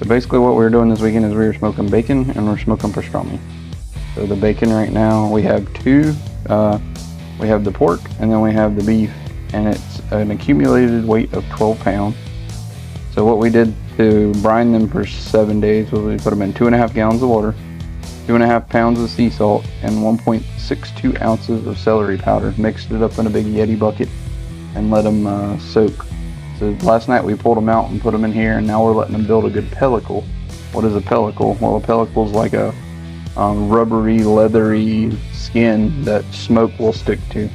basically what we're doing this weekend is we're smoking bacon and we're smoking pastrami. So the bacon right now, we have two. We have the pork and then we have the beef, and it's an accumulated weight of 12 pounds. So what we did to brine them for 7 days was we put them in 2.5 gallons of water, 2.5 pounds of sea salt, and 1.62 ounces of celery powder. Mixed it up in a big Yeti bucket and let them soak. So last night we pulled them out and put them in here, and now we're letting them build a good pellicle. What is a pellicle? Well, a pellicle is like a rubbery, leathery skin that smoke will stick to.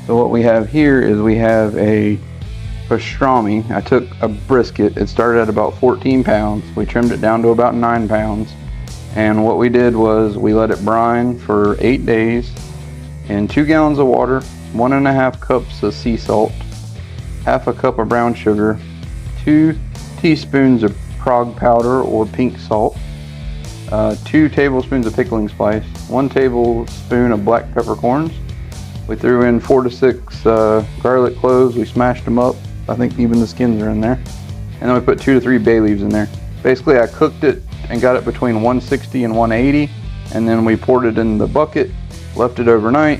So what we have here is we have a pastrami. I took a brisket. It started at about 14 pounds. We trimmed it down to about 9 pounds. And what we did was we let it brine for 8 days in 2 gallons of water, 1.5 cups of sea salt, half a cup of brown sugar, 2 teaspoons of Prague powder or pink salt, 2 tablespoons of pickling spice, 1 tablespoon of black peppercorns. We threw in 4 to 6 garlic cloves. We smashed them up. I think even the skins are in there. And then we put 2 to 3 bay leaves in there. Basically, I cooked it and got it between 160 and 180, and then we poured it in the bucket, left it overnight,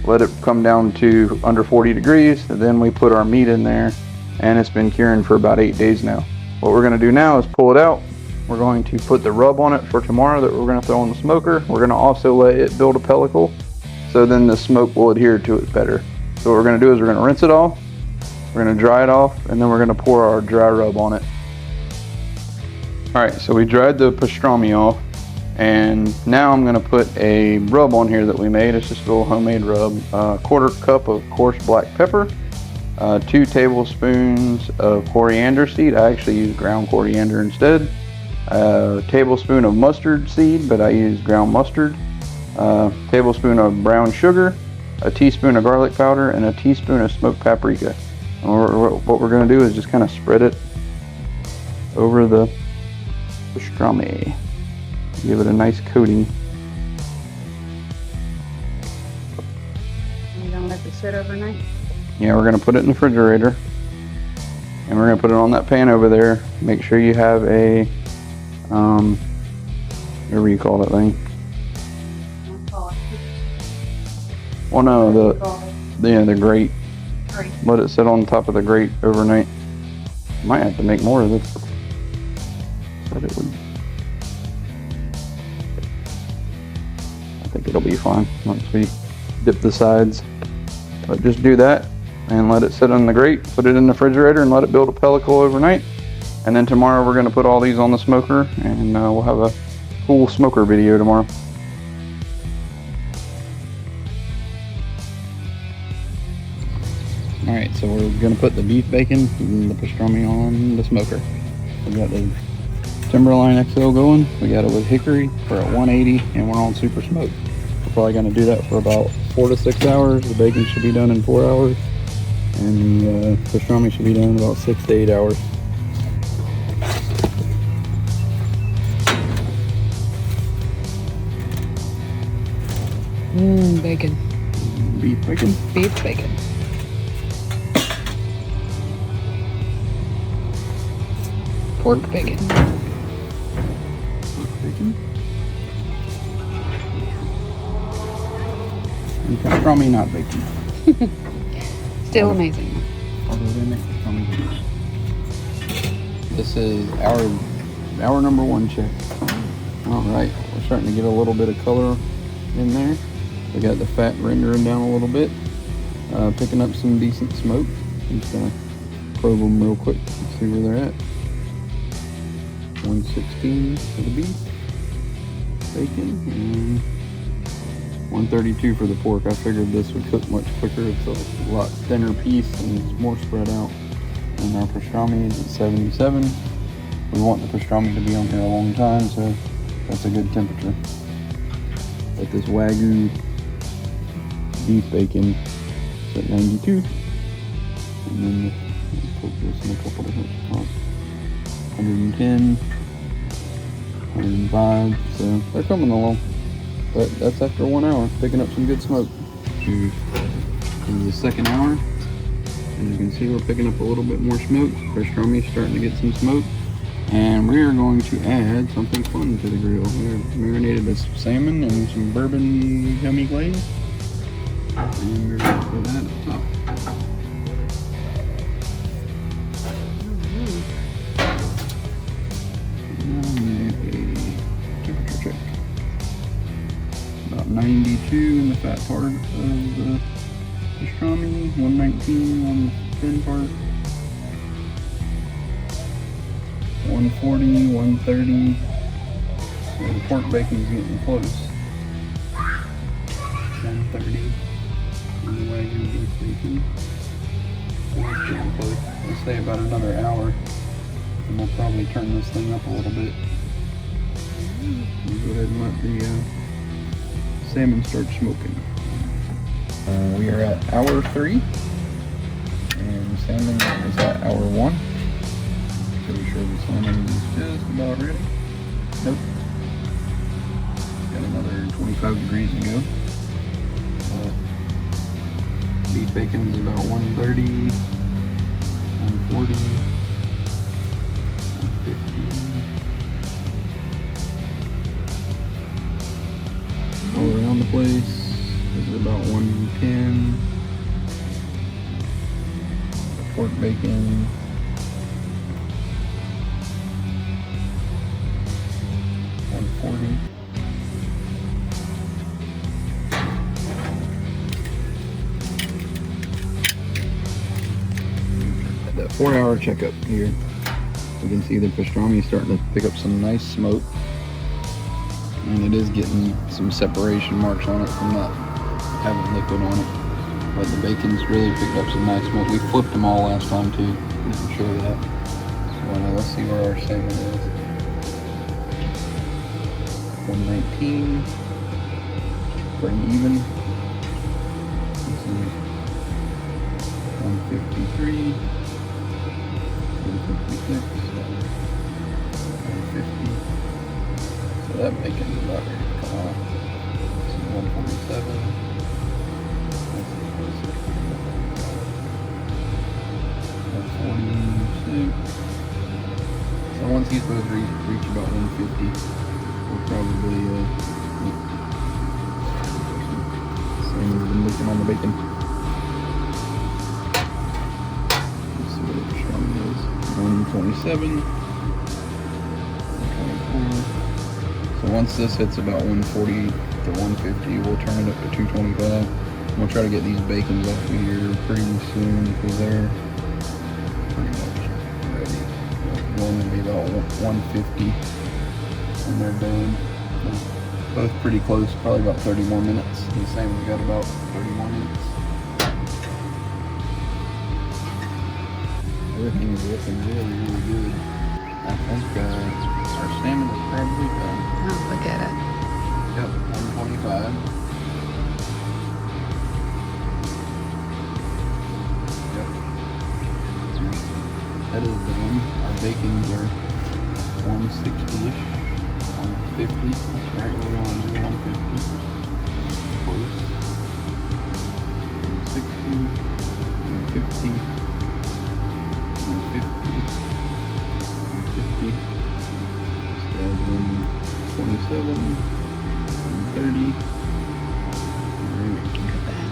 let it come down to under 40 degrees, and then we put our meat in there, and it's been curing for about 8 days now. What we're going to do now is pull it out. We're going to put the rub on it for tomorrow that we're going to throw in the smoker. We're going to also let it build a pellicle, so then the smoke will adhere to it better. So what we're going to do is we're going to rinse it off, we're going to dry it off, and then we're going to pour our dry rub on it. Alright, so we dried the pastrami off, and now I'm going to put a rub on here that we made. It's just a little homemade rub. 1/4 cup of coarse black pepper, 2 tablespoons of coriander seed. I actually use ground coriander instead. A tablespoon of mustard seed, but I use ground mustard. Tablespoon of brown sugar, a teaspoon of garlic powder, and a teaspoon of smoked paprika. And what we're going to do is just kind of spread it over the pastrami. Give it a nice coating. You're going to let it sit overnight? Yeah, we're going to put it in the refrigerator. And we're going to put it on that pan over there. Make sure you have a, whatever you call that thing. Well, no, the grate. Let it sit on top of the grate overnight. Might have to make more of this. Said it would. I think it'll be fine once we dip the sides. But just do that and let it sit on the grate. Put it in the refrigerator and let it build a pellicle overnight. And then tomorrow we're going to put all these on the smoker, and we'll have a cool smoker video tomorrow. Alright, so we're going to put the beef bacon and the pastrami on the smoker. We got the Timberline XL going. We got it with hickory for at 180, and we're on super smoke. We're probably going to do that for about 4 to 6 hours. The bacon should be done in 4 hours, and the pastrami should be done in about 6 to 8 hours. Bacon. Beef bacon? Beef bacon. Pork bacon. Pork bacon. And pastrami not bacon. Still amazing. Although they make pastrami good. This is our number 1 check. Alright, we're starting to get a little bit of color in there. We got the fat rendering down a little bit. Picking up some decent smoke. I'm just gonna probe them real quick and see where they're at. 116 for the beef, bacon, and 132 for the pork. I figured this would cook much quicker. It's a lot thinner piece and it's more spread out. And our pastrami is at 77. We want the pastrami to be on here a long time, so that's a good temperature. But this Wagyu beef bacon is at 92. And then we'll put this in a couple different spots. 110, 105, so they're coming along. But that's after 1 hour, picking up some good smoke. This is the second hour. As you can see, we're picking up a little bit more smoke. Pastrami's starting to get some smoke. And we are going to add something fun to the grill. We're marinated with salmon and some bourbon gummy glaze. And we're going to put that up top. Temperature check. About 92 in the fat part of the pastrami, 119 on the thin part, 140, 130. So the pork bacon's getting close. 130 on the Wagyu beef bacon. It's getting close. Let's say about another hour, and we'll probably turn this thing up a little bit. We'll go ahead and let the salmon start smoking. We are at hour 3, and salmon is at hour 1. Pretty sure the salmon is just about ready. Nope. Got another 25 degrees to go. Beef bacon's about 130, 140, 150. All around the place. This is about 110. Pork bacon. 140. At that 4-hour checkup here, we can see the pastrami is starting to pick up some nice smoke. And it is getting some separation marks on it from not having liquid on it. But the bacon's really picked up some nice smoke. We flipped them all last time too. Didn't show that. So let's see where our salmon is. 119. Pretty even. This is 153. 156. 150. So that bacon's about ready to come out. This is 147. This is 146. So once these both reach about 150, we'll probably salmon's been leaking on the bacon. Let's see what the pastrami is. 127. 124. So once this hits about 140 to 150, we'll turn it up to 225. We'll try to get these bacons off of here pretty soon because they're pretty much ready. One will be about 150 and they're done. So both pretty close, probably about 30 more minutes. The same, we got about 30 more minutes. Everything is looking really, really good. I think our salmon is probably done. Oh, look at it. Yep, 125. Yep. That is done. Our bacons are 160-ish, 150. That's right, we're going to 150. Close. 160, 150, 150, 150. Just add 127, 130. Look at that.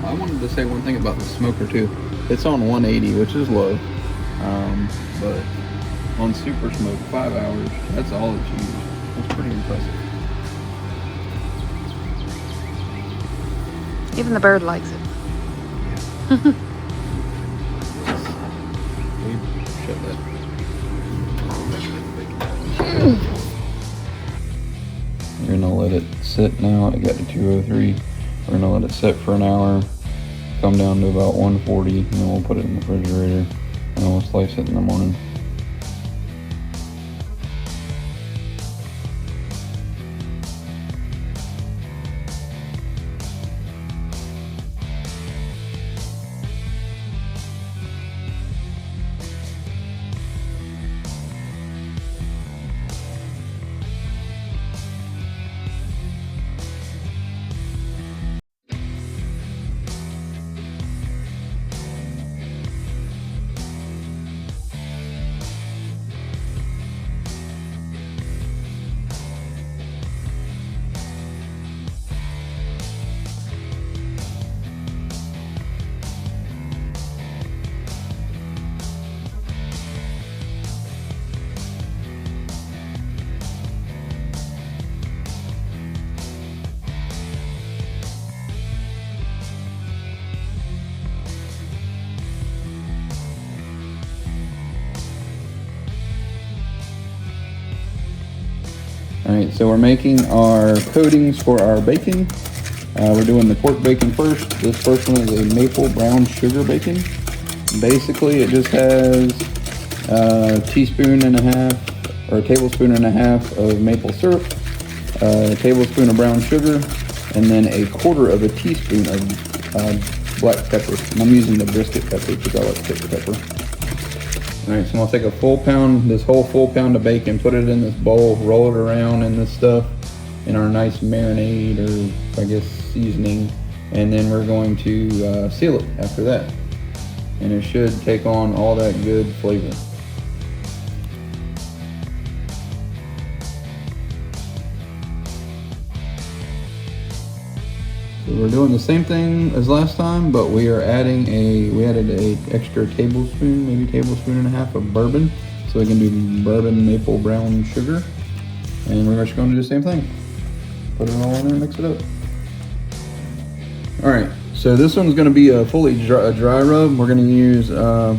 I wanted to say one thing about the smoker too. It's on 180, which is low, but on super smoke, 5 hours, that's all it's used. That's pretty impressive. Even the bird likes it. Shut that. We're gonna let it sit now. It got to 203. We're gonna let it sit for an hour, come down to about 140, and then we'll put it in the refrigerator and we'll slice it in the morning. Alright, so we're making our coatings for our bacon. We're doing the pork bacon first. This first one is a maple brown sugar bacon. Basically, it just has a teaspoon and a half, or a tablespoon and a half of maple syrup, a tablespoon of brown sugar, and then a quarter of a teaspoon of black pepper. And I'm using the brisket pepper because I like thick pepper. Alright, so I'm going to take a full pound, this whole full pound of bacon, put it in this bowl, roll it around in this stuff, in our nice marinade, or I guess seasoning, and then we're going to seal it after that. And it should take on all that good flavor. So we're doing the same thing as last time, but we are adding we added a extra tablespoon, maybe tablespoon and a half of bourbon, so we can do bourbon maple brown sugar. And we're just going to do the same thing. Put it all in there and mix it up. All right, so this one's going to be a fully dry rub. We're going to use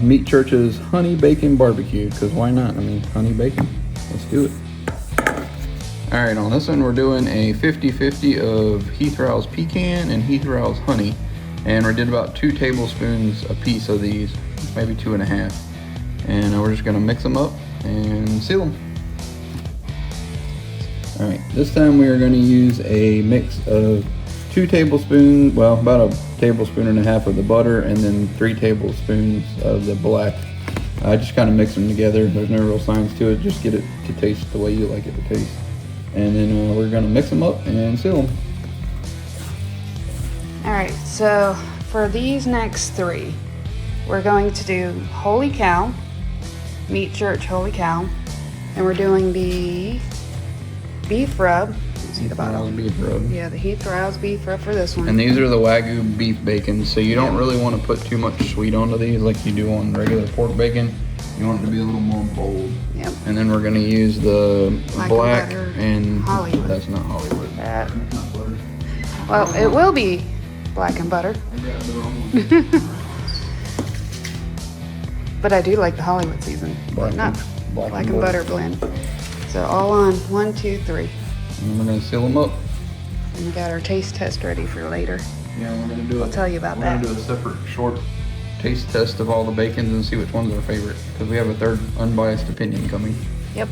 Meat Church's Honey Bacon Barbecue, because why not? I mean, honey bacon. Let's do it. All right, on this one we're doing a 50-50 of Heath Rowell's Pecan and Heath Rowell's Honey. And we did about 2 tablespoons a piece of these, maybe 2.5. And we're just going to mix them up and seal them. All right, this time we are going to use a mix of 2 tablespoons, well, about a tablespoon and a half of the butter, and then 3 tablespoons of the black. I just kind of mix them together. There's no real science to it. Just get it to taste the way you like it to taste. And then we're going to mix them up and seal them. All right, so for these next 3, we're going to do Holy Cow, Meat Church Holy Cow, and we're doing the beef rub. See the bottom? Beef rub. Yeah, the Heath Rowell's beef rub for this one. And these are the Wagyu beef bacon, so you don't really want to put too much sweet onto these like you do on regular pork bacon. You want it to be a little more bold. Yep. And then we're going to use the black and Hollywood. That's not Hollywood. That. That's not butter. Well, it will be black and butter. I grabbed the wrong one. But I do like the Hollywood season. Black Not and- black and butter blend. So all on 1, 2, 3. And we're going to seal them up. And we got our taste test ready for later. Yeah, we're going to do I'll tell you about We're that. going to do a separate short taste test of all the bacons and see which one's our favorite, because we have a third unbiased opinion coming. Yep.